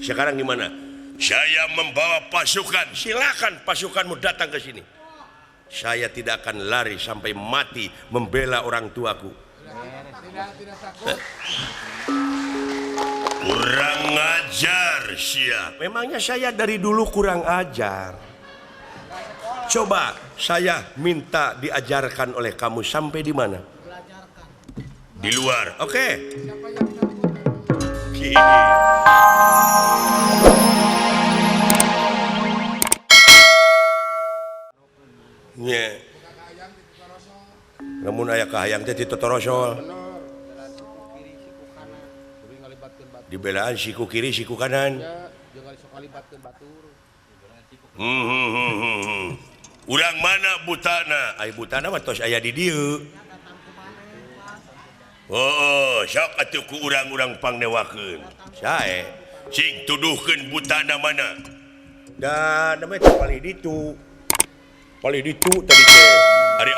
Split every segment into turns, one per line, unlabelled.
Sekarang gimana? Saya membawa pasukan. Silakan pasukanmu datang ke sini. Saya tidak akan lari sampai mati membela orang tuaku.
Tidak takut.
Kurang ajar, siap. Memangnya saya dari dulu kurang ajar. Coba saya minta diajarkan oleh kamu sampai di mana? Di luar. Oke. Nya. Namun aya kahayang teh Totorosol. Dibelaan siku kiri siku kanan. Urang mana butana? Ai butana mah tos aya di dieu. Oh, sok atuh ku urang-urang pangnewakeun. Sae? Sing tuduhkeun butana mana? Da namanya teh palih ditu. Palih ditu tadi teh. Ari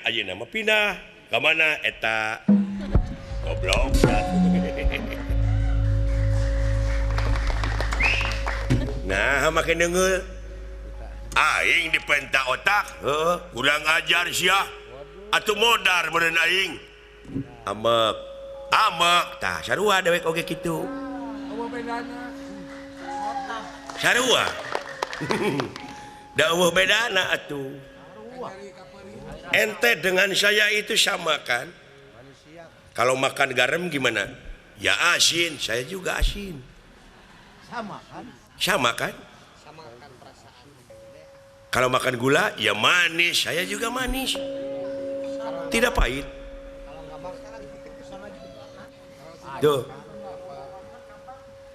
ayeuna mah pindah ka mana eta? Goblok. Nah, make deungeul. Aing dipenta otak, kurang ajar sia. Atuh modar meureun aing. Amek, tah sarua dewek oge kitu.
Apa bedana?
Sarua. Da eueuh bedana atuh. Ente dengan saya itu sama kan? Kalau makan garam gimana? Ya asin, saya juga asin.
Sama kan?
Sama kan? Kalau makan gula, ya manis. Saya juga manis. Tidak pahit. Tuh.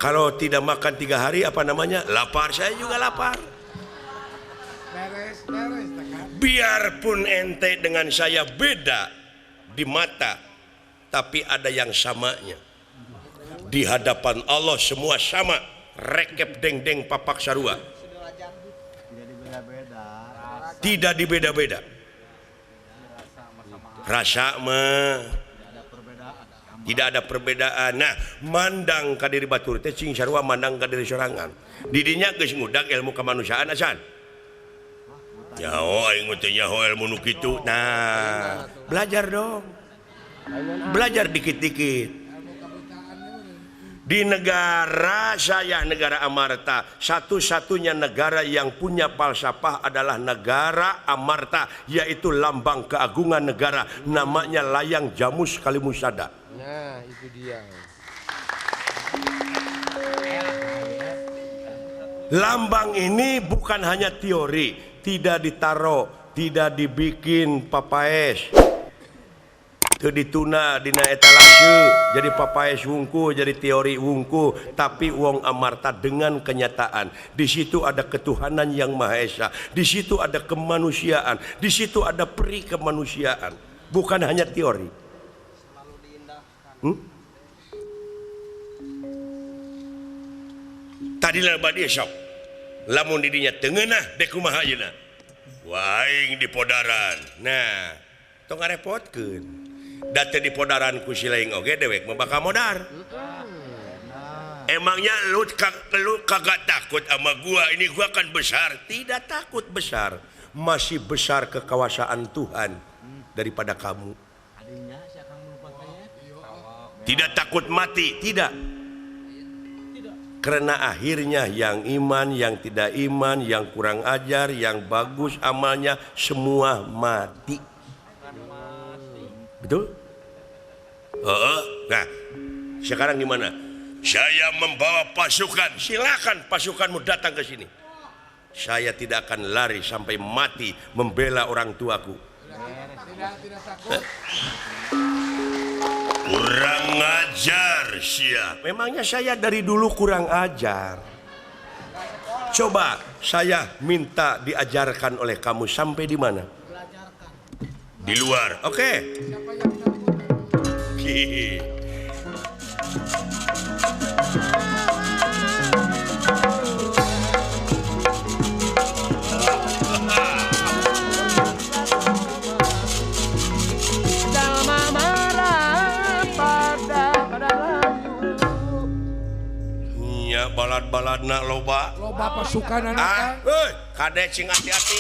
Kalau tidak makan 3 hari, apa namanya? Lapar. Saya juga lapar.
Beres,
Biarpun ente dengan saya beda di mata, tapi ada yang samanya. Di hadapan Allah semua sama. Rekep deng-deng papak sarua. Tidak dibeda-beda. Rasa mah tidak ada perbedaan. Nah, mandang ka diri batur teh cing sarua mandang ka diri sorangan. Didinya geus ngudag ilmu kemanusiaan asan. Nyaho aing teh nyaho ilmu nu kitu. Nah, belajar dong. Belajar dikit-dikit. Di negara saya, negara Amarta, satu-satunya negara yang punya falsafah adalah negara Amarta, yaitu lambang keagungan negara, namanya Layang Jamus Kalimusada.
Nah, itu dia.
Lambang ini bukan hanya teori, tidak ditaruh, tidak dibikin papaes. Dituna dina etalase jadi papaes wungku, jadi teori wungku, tapi wong Amarta dengan kenyataan. Di situ ada ketuhanan yang Maha Esa, di situ ada kemanusiaan, di situ ada peri kemanusiaan, bukan hanya teori. Tadi lah badi sok, lamun didinya tengenah dek kumaha ayeuna. Waing di podaran. Nah, tong ngarepotkeun. Data di podaran ku silaing oge dewek membaka modar. Emangnya lu kagak takut sama gua? Ini gua kan besar. Tidak takut besar. Masih besar kekuasaan Tuhan daripada kamu. Tidak takut mati. Tidak. Karena akhirnya yang iman, yang tidak iman, yang kurang ajar, yang bagus amalnya, semua mati. Betul? Nah, sekarang gimana? Saya membawa pasukan. Silakan pasukanmu datang ke sini. Saya tidak akan lari sampai mati membela orang tuaku.
Tidak takut.
Kurang ajar, siap. Memangnya saya dari dulu kurang ajar. Coba saya minta diajarkan oleh kamu sampai di mana? Di luar. Oke. balad-baladna loba.
Loba pasukan anak
Kadek cing hati-hati.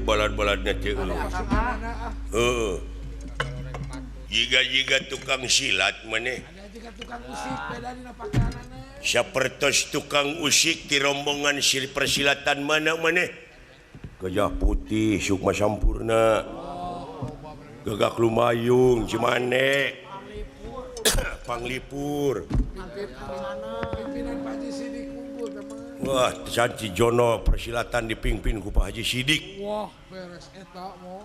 Balad-baladnya cek lu. Jika tukang silat maneh.
tukang musik beda dina pakanana.
Sapertos tukang usik di rombongan persilatan mana maneh? Gajah Putih, Sukma Sampurna, Gagak Lumayung, Cimane, Panglipur.
Pimpinan Pak Haji Sidik kumpul teman.
Wah, Sanci Jono persilatan dipimpin ku Pak Haji Sidik.
Wah, beres eta mau.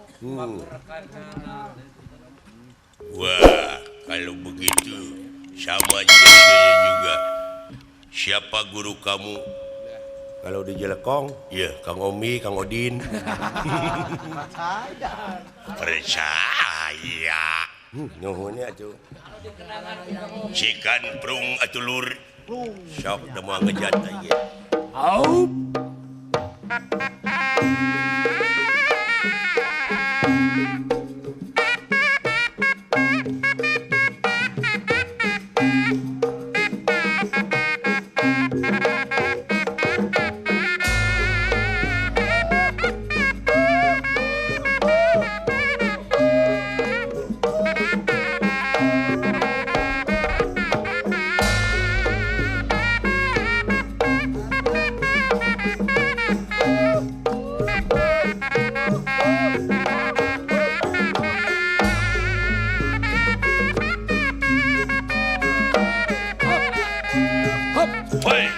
Wah, kalau begitu sama saya juga. Siapa guru kamu? Kalau di Jelekong, ya Kang Omi, Kang Odin. Percaya. Nuhunnya tuh. Cikan prung atulur. Sok udah mau ngejat lagi.
Au.
Hey,